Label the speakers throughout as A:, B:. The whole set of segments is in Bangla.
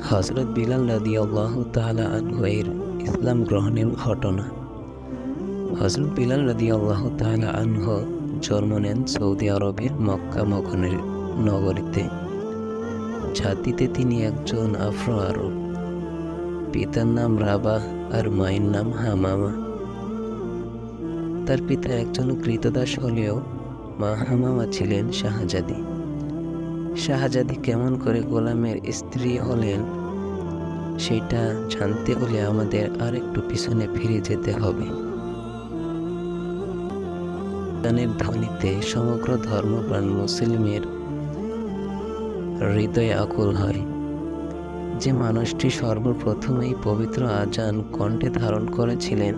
A: হযরত বিলাল রাদিয়াল্লাহু তাআলা আনহু এর ইসলাম গ্রহণের ঘটনা। হযরত বিলাল রাদিয়াল্লাহু তাআলা আনহু জন্ম নেন সৌদি আরবের মক্কা নগরীতে। জাতিতে তিনি একজন আফ্রো আরব। পিতার নাম রাবাহ আর মায়ের নাম হামামা। তার পিতা একজন কৃতদাস হলেও মা হামামা ছিলেন শাহজাদি। শাহজাদি কেমন করে গোলামের স্ত্রী হলেন সেটা জানতে হলে আমাদের আরেকটু পিছনে ফিরে যেতে হবে। গানের ধ্বনিতে সমগ্র ধর্মপ্রাণ মুসলিমের হৃদয় আকুল হয়। যে মানুষটি সর্বপ্রথম এই পবিত্র আজান কণ্ঠে ধারণ করেছিলেন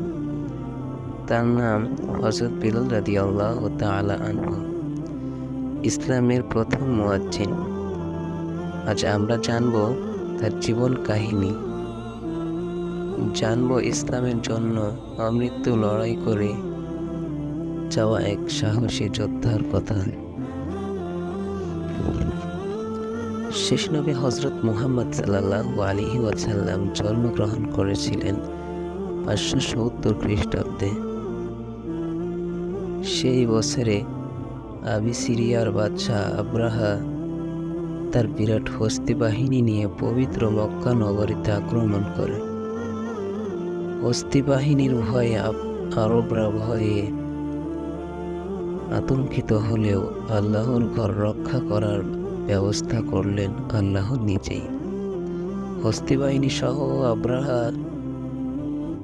A: তার নাম হযরত বিলাল রাদিয়াল্লাহু তাআলা আনহু, ইসলামের প্রথম মুয়াজ্জিন। আজ আমরা জানব তার জীবন কাহিনী, জানব ইসলামের জন্য আমৃত্যু লড়াই করে যাওয়া এক সাহসী যোদ্ধার কথা। শেষ নবী হযরত মুহাম্মদ সাল্লাল্লাহু আলাইহি ওয়াসাল্লাম জন্মগ্রহণ করেছিলেন 570 খ্রিস্টাব্দে। সেই বছরে আবিসিরিয়ার বাদশাহ আব্রাহা তার বিরাট হস্তি বাহিনী নিয়ে পবিত্র মক্কা নগরীতে আক্রমণ করে। হস্তি বাহিনীর ভয়ে আরবরা ভয়ে আতঙ্কিত হলেও আল্লাহর ঘর রক্ষা করার ব্যবস্থা করলেন আল্লাহ নিজেই। হস্তি বাহিনী সহ আব্রাহা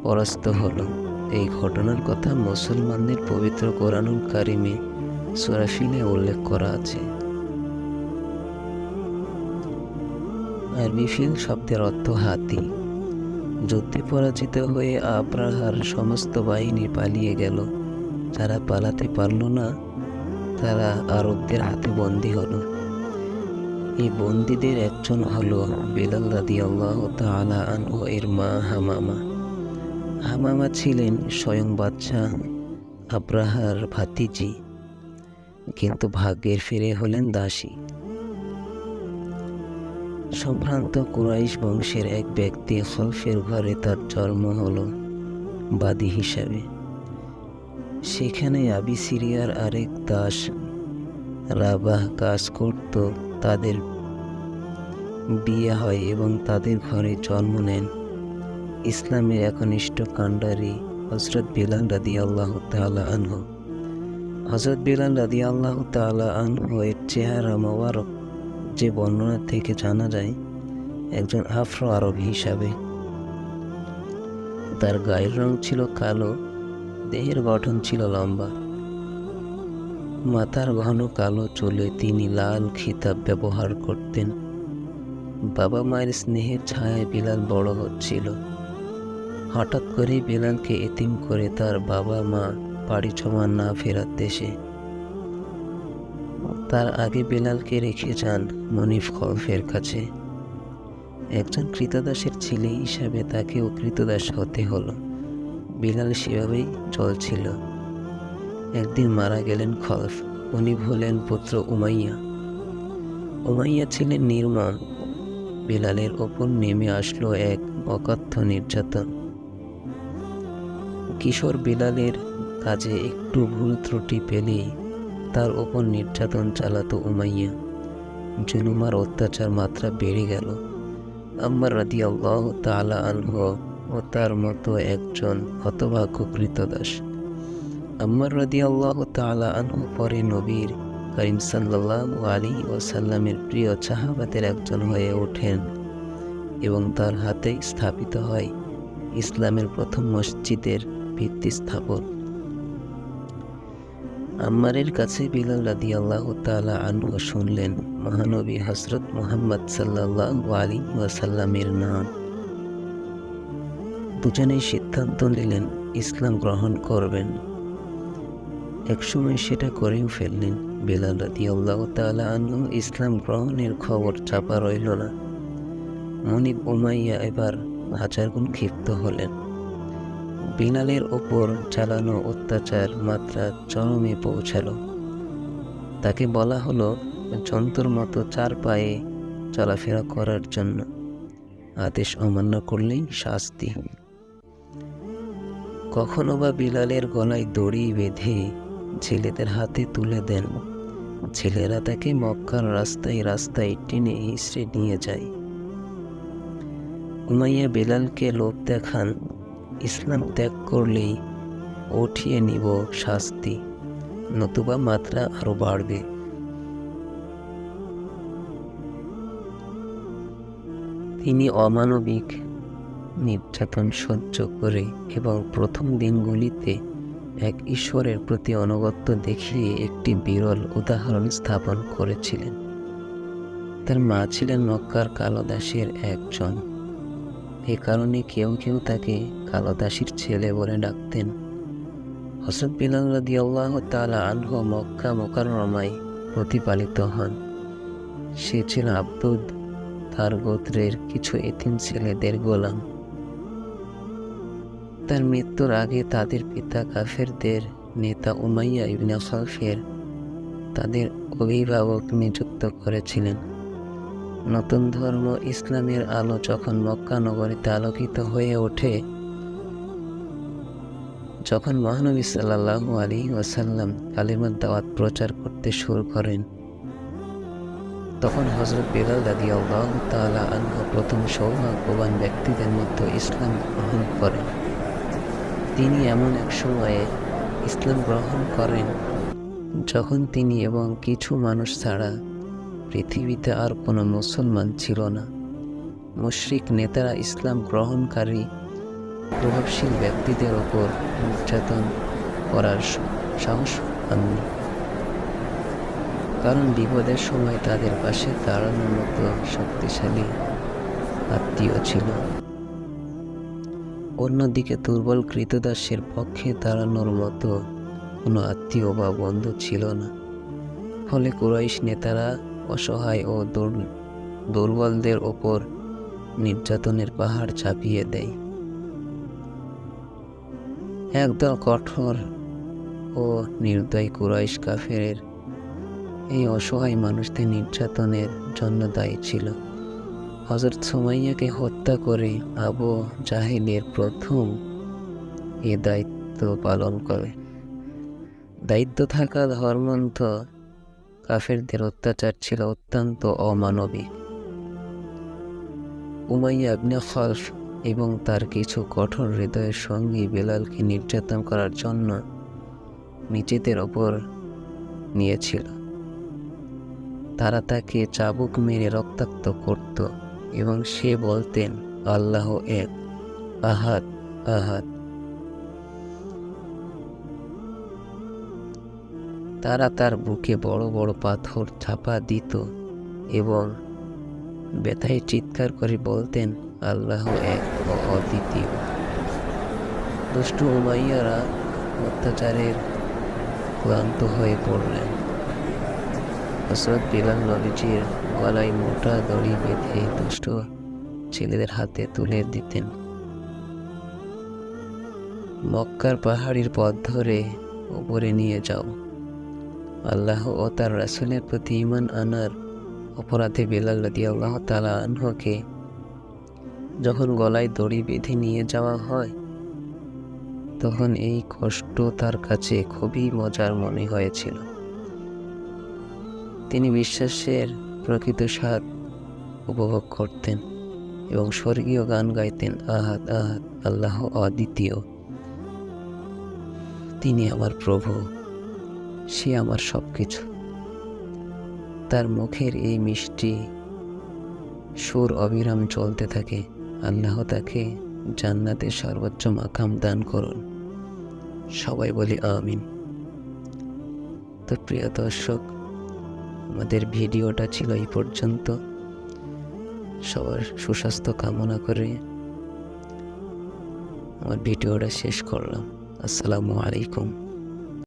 A: পরাস্ত হল। এই ঘটনার কথা মুসলমানদের পবিত্র কোরআনুল কারিমে সূরা ফিলে উল্লেখ করা আছে। আরবি ফিল শব্দের অর্থ হাতি। যুদ্ধে পরাজিত হয়ে আব্রাহার সমস্ত বাহিনী পালিয়ে গেল। যারা পালাতে পারল না তারা আরবদের হাতে বন্দী হলো। এই বন্দীদের একজন হলো বিলাল রাদিয়াল্লাহু তাআলা আনহু এর মা হামামা। হামামা ছিলেন স্বয়ং বাদশাহ আব্রাহার ভাতিজি, কিন্তু ভাগ্যের ফিরে হলেন দাসী। সম্ভ্রান্ত কুরাইশ বংশের এক ব্যক্তি খলফের ঘরে তার জন্ম হলো বাদী হিসাবে। সেখানে আবিসিরিয়ার আরেক দাস রাবাহ কাজ করত। তাদের বিয়ে হয় এবং তাদের ঘরে জন্ম নেন ইসলামের একনিষ্ঠ কাণ্ডারী হযরত বিলাল রাদিয়াল্লাহু তাআলা আনহু। হযরত বিলাল রাদিয়াল্লাহু তাআলা আনহু এর চেহারা মোবারক যে বর্ণনা থেকে জানা যায় একজন আফ্রো আরব হিসাবে। তার গায়ের রং ছিল কালো, দেহের গঠন ছিল লম্বা, মাথার ঘন কালো চুলে তিনি লাল খিতাব ব্যবহার করতেন। বাবা মায়ের স্নেহের ছায়ায় বিলাল বড় হচ্ছিল। হঠাৎ করেই বিলালকে এতিম করে তার বাবা মা বাড়ি জমা না ফেরার দেশে। তার আগে বিলালকে রেখে যান মনিফ খলফের কাছে। একজন কৃতদাসের ছেলে হিসাবে তাকেও কৃতদাস হতে হলো। বিলাল সেভাবেই চলছিল। একদিন মারা গেলেন খলফ। উনি হলেন পুত্র উমাইয়া। উমাইয়া ছিলেন নির্মম। বিলালের ওপর নেমে আসলো এক অকথ্য নির্যাতন। কিশোর বিলালের কাজে একটু ভুল ত্রুটি পেলেই তার ওপর নির্যাতন চালাতো উমাইয়া। জুলুম আর অত্যাচার মাত্রা বেড়ে গেল। আম্মার রাদিয়াল্লাহু তাআলা আনহু ও তার মতো একজন হতভাগ্য কৃতদাস। আম্মার রাদিয়াল্লাহু তাআলা আনহু পরে নবীর করিম সাল্লাল্লাহু আলাইহি ওয়াসাল্লামের প্রিয় সাহাবাদের একজন হয়ে ওঠেন এবং তার হাতেই স্থাপিত হয় ইসলামের প্রথম মসজিদের ভিত্তি স্থাপন। আম্মারের কাছে বিলাল রাদিয়াল্লাহু তাআলা আনহু শুনলেন মহানবী হযরত মুহাম্মদ সাল্লাল্লাহু আলাইহি ওয়াসাল্লামের নাম। দুজনেই সিদ্ধান্ত নিলেন ইসলাম গ্রহণ করবেন। একসময় সেটা করেও ফেললেন। বিলাল রাদিয়াল্লাহু তাআলা আনহু ইসলাম গ্রহণের খবর চাপা রইল না। মনিব উমাইয়া এবার 1000 গুণ ক্ষিপ্ত হলেন। বিলালের ওপর চালানো অত্যাচার মাত্রা চরমে পৌঁছালো। তাকে বলা হলো জন্তুর মতো 4 পায়ে চলাফেরা করার জন্য। আদেশ অমান্য করলেই শাস্তি। কখনো বা বিলালের গলায় দড়ি বেঁধে ছেলেদের হাতে তুলে দেন। ছেলেরা তাকে মক্কার রাস্তায় রাস্তায় টেনে হিঁচড়ে নিয়ে যায়। উমাইয়া বেলালকে লোভ দেখান, ইসলাম ত্যাগ করলেই উঠিয়ে নিব শাস্তি, নতুবা মাত্রা আরো বাড়বে। তিনি অমানবিক নির্যাতন সহ্য করে এবং প্রথম দিনগুলিতে এক ঈশ্বরের প্রতি আনুগত্য দেখিয়ে একটি বিরল উদাহরণ স্থাপন করেছিলেন। তার মা ছিলেন মক্কার কালো দাসীর একজন। এ কারণে কেউ কেউ তাকে কালো দাসীর ছেলে বলে ডাকতেন। হযরত বিলাল রাদিয়াল্লাহু তাআলা আনহু মক্কা মুকাররমায় প্রতিপালিত হন। সে ছিল আব্দুদ, তার গোত্রের কিছু এতিম ছেলেদের গোলাম। তার মৃত্যুর আগে তাদের পিতা কাফেরদের নেতা উমাইয়া ইবনে খালফের তাদের অভিভাবক নিযুক্ত করেছিলেন। নতুন ধর্ম ইসলামের আলো যখন মক্কা নগরীতে আলোকিত হয়ে ওঠে, যখন মহানবী সাল্লাল্লাহু আলাইহি ওয়াসাল্লাম কালিমার দাওয়াত প্রচার করতে শুরু করেন, তখন হযরত বিলাল রাদিয়াল্লাহু তাআলা আনহু প্রথম সৌভাগ্যবান ব্যক্তিদের মধ্যে ইসলাম গ্রহণ করেন। তিনি এমন এক সময়ে ইসলাম গ্রহণ করেন যখন তিনি এবং কিছু মানুষ ছাড়া পৃথিবীতে আর কোনো মুসলমান ছিল না। মুশরিক নেতারা ইসলাম গ্রহণকারী প্রভাবশীল ব্যক্তিদের ওপর নির্যাতন করার সাহস পাননি, কারণ বিপদের সময় তাদের পাশে দাঁড়ানোর মতো শক্তিশালী আত্মীয় ছিল। অন্যদিকে দুর্বল কৃতদাসের পক্ষে দাঁড়ানোর মতো কোনো আত্মীয় বা বন্ধু ছিল না। ফলে কুরাইশ নেতারা অসহায় ও দুর্বলদের ওপর নির্যাতনের পাহাড় চাপিয়ে দেয়। একদল কঠোর ও নির্দয় কুরাইশ কাফেরের এই অসহায় মানুষদের নির্যাতনের জন্য দায়ী ছিল। হযরত সুমাইয়াকে হত্যা করে আবু জাহেলের প্রথম এ দায়িত্ব পালন করে। দায়িত্ব থাকা ধর্মান্ধ কাফেরদের অত্যাচার ছিল অত্যন্ত অমানবিক। উমাইয়া ইবনে খালফ এবং তার কিছু কঠোর হৃদয়ের সঙ্গী বেলালকে নির্যাতন করার জন্য নিজেদের ওপর নিয়েছিল। তারা তাকে চাবুক মেরে রক্তাক্ত করত এবং সে বলতেন, আল্লাহ এক, আহাদ আহাদ। তারা তার বুকে বড় বড় পাথর চাপা দিত এবং ব্যথায় চিৎকার করে বলতেন, আল্লাহ এক ও অদ্বিতীয়। দুষ্ট উমাইয়ারা অত্যাচারের ক্লান্ত হয়ে পড়লেন। হযরত বিলাল নবীজির গলায় মোটা দড়ি বেঁধে দুষ্ট ছেলেদের হাতে তুলে দিতেন। মক্কার পাহাড়ির পথ ধরে উপরে নিয়ে যাও। আল্লাহ ও তার রাসূলের প্রতি ঈমান আনার অপরাধে বিলাল রাদিয়াল্লাহু তাআলা আনহুকে যখন গলায় দড়ি বেঁধে নিয়ে যাওয়া হয়, তখন এই কষ্ট তার কাছে খুবই মজার মনে হয়েছিল। তিনি বিশ্বাসের প্রকৃত স্বাদ উপভোগ করতেন এবং স্বর্গীয় গান গাইতেন, আহাদ আহাদ, আল্লাহ অদ্বিতীয়। তিনি আমার প্রভু, সে আমার সবকিছু। তার মুখের এই মিষ্টি সুর অবিরাম চলতে থাকে। আল্লাহ তাকে জান্নাতের সর্বোচ্চ মাকাম দান করুন। সবাই বলি আমিন। তো প্রিয় দর্শক, আমাদের ভিডিওটা ছিল এই পর্যন্ত। সবার সুস্বাস্থ্য কামনা করে আমার ভিডিওটা শেষ করলাম। আসসালামু আলাইকুম।